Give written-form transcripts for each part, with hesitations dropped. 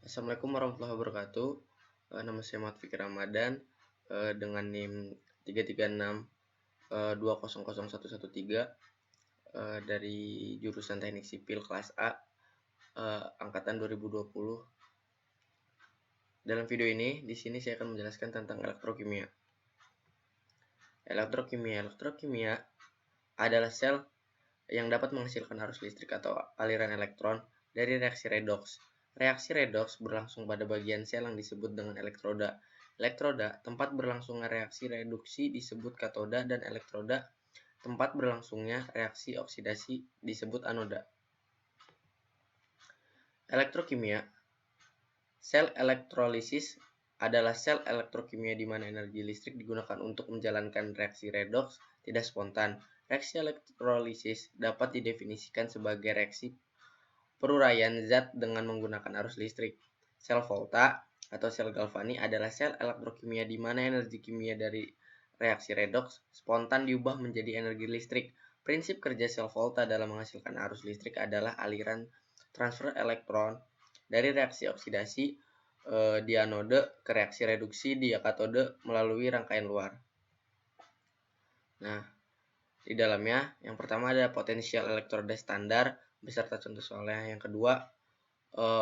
Assalamualaikum warahmatullahi wabarakatuh. Nama saya Muhammad Fikri Ramadan dengan NIM 336 dari jurusan Teknik Sipil kelas A angkatan 2020. Dalam video ini di sini saya akan menjelaskan tentang elektrokimia. Elektrokimia adalah sel yang dapat menghasilkan arus listrik atau aliran elektron dari reaksi redoks. Reaksi redoks berlangsung pada bagian sel yang disebut dengan elektroda. Elektroda, tempat berlangsungnya reaksi reduksi disebut katoda, dan elektroda, tempat berlangsungnya reaksi oksidasi disebut anoda. Elektrokimia. Sel elektrolisis adalah sel elektrokimia di mana energi listrik digunakan untuk menjalankan reaksi redoks tidak spontan. Reaksi elektrolisis dapat didefinisikan sebagai reaksi peruraian zat dengan menggunakan arus listrik. Sel volta atau sel galvani adalah sel elektrokimia di mana energi kimia dari reaksi redoks spontan diubah menjadi energi listrik. Prinsip kerja sel volta dalam menghasilkan arus listrik adalah aliran transfer elektron dari reaksi oksidasi di anode ke reaksi reduksi di katode melalui rangkaian luar. Nah, di dalamnya yang pertama ada potensial elektroda standar beserta contoh soalnya. Yang kedua,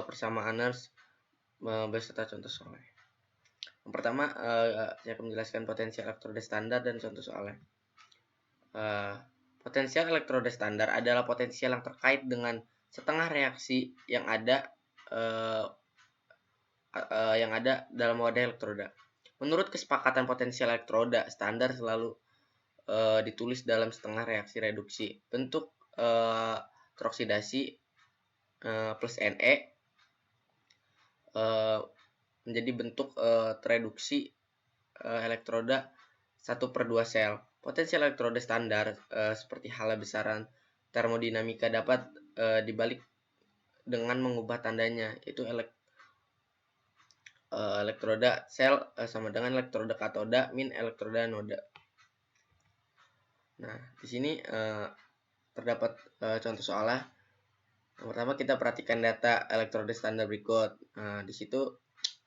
persamaan Nernst beserta contoh soalnya. Yang pertama, saya akan menjelaskan potensial elektroda standar dan contoh soalnya. Potensial elektroda standar adalah potensial yang terkait dengan setengah reaksi yang ada dalam wadah elektroda. Menurut kesepakatan potensial elektroda standar selalu ditulis dalam setengah reaksi reduksi. Bentuk teroksidasi plus Ne menjadi bentuk tereduksi elektroda 1/2 sel. Potensial elektroda standar seperti halnya besaran termodinamika dapat dibalik dengan mengubah tandanya, yaitu elektroda sel sama dengan elektroda katoda min elektroda anoda. Nah, di sini terdapat contoh soalnya. Yang pertama kita perhatikan data elektroda standar berikut. Nah, di situ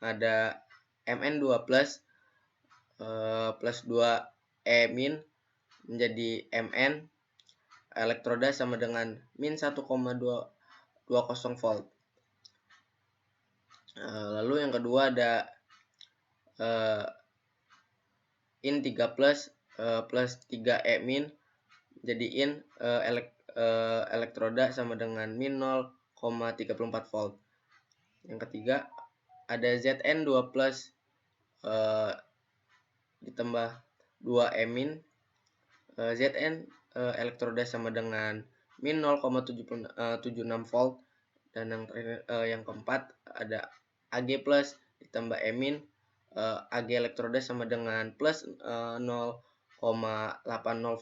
ada Mn2 plus 2E min menjadi Mn, elektroda sama dengan min 1,220 volt. Lalu yang kedua ada In 3 plus 3E min jadi in elektroda sama dengan min 0,34 volt. Yang ketiga ada Zn 2 plus ditambah 2E min Zn elektroda sama dengan min 0,76 volt. Dan yang terakhir, yang keempat ada Ag plus ditambah E min Ag elektroda sama dengan plus 0,80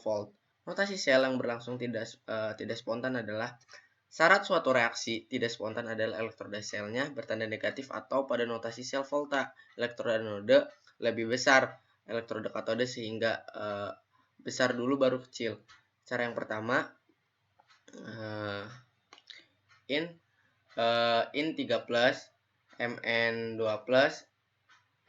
volt. Notasi sel yang berlangsung tidak spontan adalah syarat suatu reaksi tidak spontan adalah elektroda selnya bertanda negatif atau pada notasi sel volta elektroda anode lebih besar elektroda katode sehingga besar dulu baru kecil. Cara yang pertama in 3 plus Mn 2 plus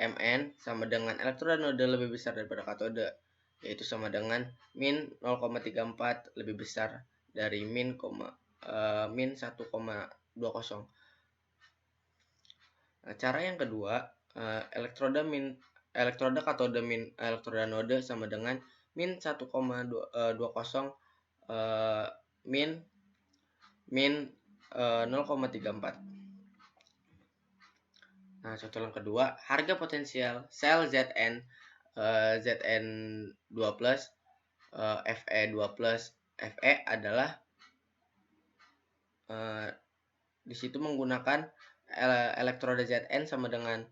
Mn sama dengan elektroda anode lebih besar daripada katode, yaitu sama dengan min 0,34 lebih besar dari min 1,20. Nah, cara yang kedua, elektroda katode min elektroda anode sama dengan min 1,20 min 0,34. Nah, contoh yang kedua, harga potensial sel Zn 2 plus Fe 2 plus Fe adalah di situ menggunakan elektroda Zn sama dengan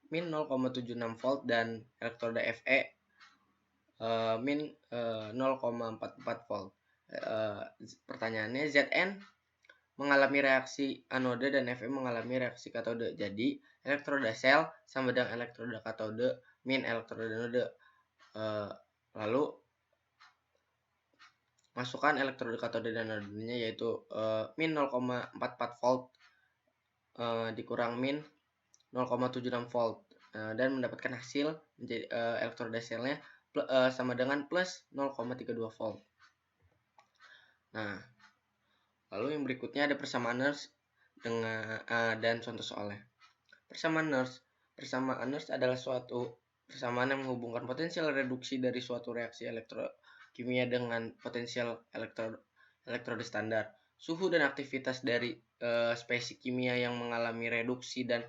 min 0,76 volt dan elektroda Fe min 0,44 volt. Pertanyaannya, Zn mengalami reaksi anode dan Fe mengalami reaksi katode. Jadi elektroda sel sama dengan elektroda katode min elektroda anode. Lalu masukkan elektroda katode dan anodenya, yaitu min 0,44 volt dikurang min 0,76 volt dan mendapatkan hasil menjadi elektroda selnya sama dengan plus 0,32 volt. Nah, lalu yang berikutnya ada persamaan Nernst dengan dan contoh soalnya. Persamaan Nernst adalah suatu persamaan yang menghubungkan potensial reduksi dari suatu reaksi elektrokimia dengan potensial elektroda standar. Suhu dan aktivitas dari spesies kimia yang mengalami reduksi dan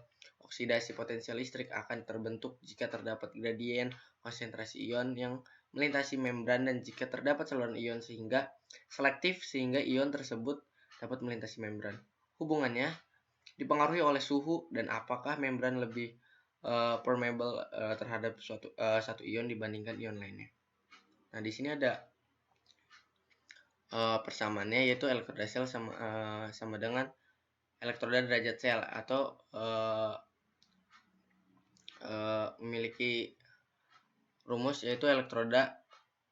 oksidasi potensial listrik akan terbentuk jika terdapat gradien konsentrasi ion yang melintasi membran dan jika terdapat saluran ion sehingga selektif sehingga ion tersebut dapat melintasi membran. Hubungannya dipengaruhi oleh suhu dan apakah membran lebih permeable terhadap satu ion dibandingkan ion lainnya. Nah, di sini ada persamaannya yaitu elektroda sel sama dengan elektroda derajat sel atau memiliki rumus yaitu elektroda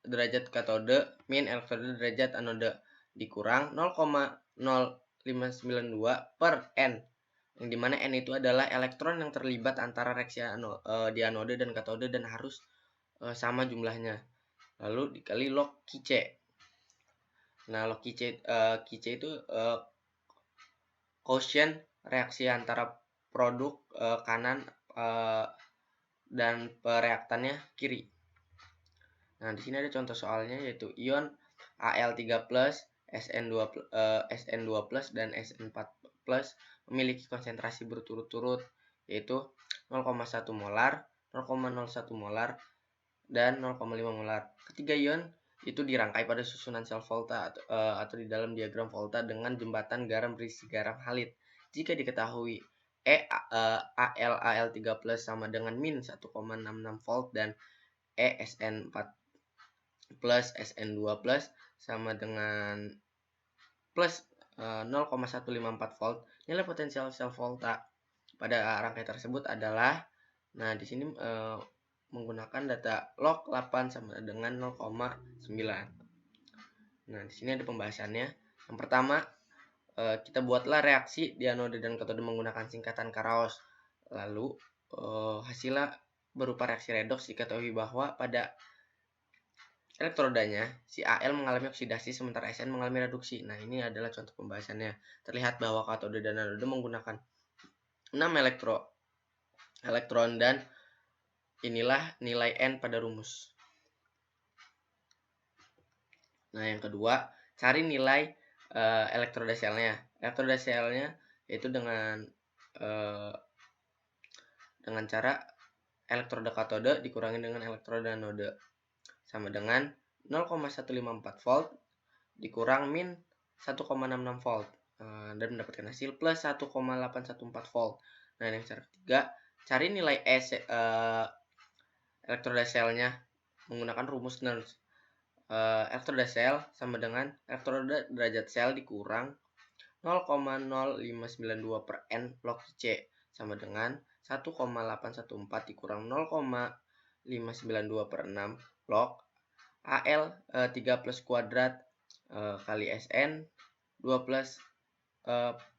derajat katode min elektroda derajat anode dikurang 0,0592 per N, yang dimana N itu adalah elektron yang terlibat antara reaksi di anode dan katode dan harus sama jumlahnya, lalu dikali log Qc. Nah, log Qc itu quotient reaksi antara produk kanan dan pereaktannya kiri. Nah, di sini ada contoh soalnya yaitu ion Al3+, Sn2+, dan Sn4+ memiliki konsentrasi berturut-turut yaitu 0,1 molar, 0,01 molar, dan 0,5 molar. Ketiga ion itu dirangkai pada susunan sel volta atau di dalam diagram volta dengan jembatan garam berisi garam halid. Jika diketahui Al3+ sama dengan min 1,66 volt dan Sn4 plus Sn2 plus sama dengan plus 0,154 volt, nilai potensial sel volta pada rangkai tersebut adalah, nah di sini menggunakan data log 8 sama dengan 0,9. Nah, di sini ada pembahasannya. Yang pertama, kita buatlah reaksi di anode dan katode menggunakan singkatan Karaos. Lalu hasilnya berupa reaksi redoks. Diketahui bahwa pada elektrodanya si Al mengalami oksidasi sementara Sn mengalami reduksi. Nah, ini adalah contoh pembahasannya. Terlihat bahwa katode dan anode menggunakan 6 elektron dan inilah nilai N pada rumus. Nah, yang kedua, cari nilai elektroda selnya. Elektroda selnya yaitu dengan cara elektroda katode dikurangi dengan elektroda anode sama dengan 0,154 volt dikurang min 1,66 volt dan mendapatkan hasil plus 1,814 volt. Nah, yang cara ketiga, cari nilai elektroda selnya menggunakan rumus Nernst. Elektroda sel sama dengan elektroda derajat sel dikurang 0,0592 per N log C sama dengan 1,814 dikurang 0,592 per 6 log Al 3 plus kuadrat kali Sn 2 plus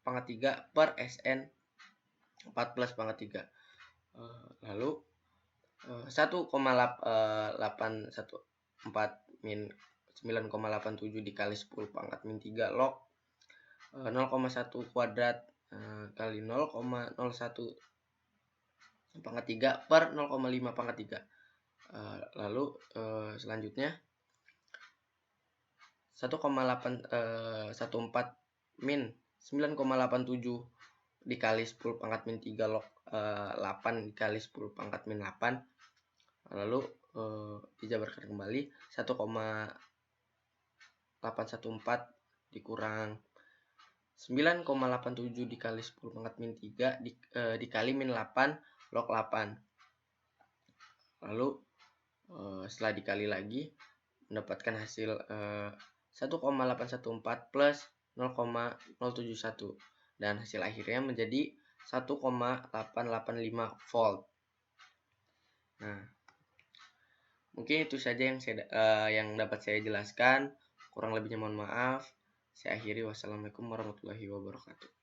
pangkat 3 per Sn 4 plus pangkat 3. Lalu 1,814 min 9,87 dikali 10 pangkat min 3 log 0,1 kuadrat kali 0,01 pangkat 3 per 0,5 pangkat 3. Lalu selanjutnya 1,814 min 9,87 dikali 10 pangkat min 3 log 8 dikali 10 pangkat min 8. Lalu dijabarkan kembali 1,814 dikurang 9,87 dikali 10 pangkat min 3 dikali min 8 log 8. Lalu setelah dikali lagi mendapatkan hasil 1,814 plus 0,071 dan hasil akhirnya menjadi 1,885 volt. Nah, mungkin itu saja yang dapat saya jelaskan. Kurang lebihnya mohon maaf. Saya akhiri. Wassalamualaikum warahmatullahi wabarakatuh.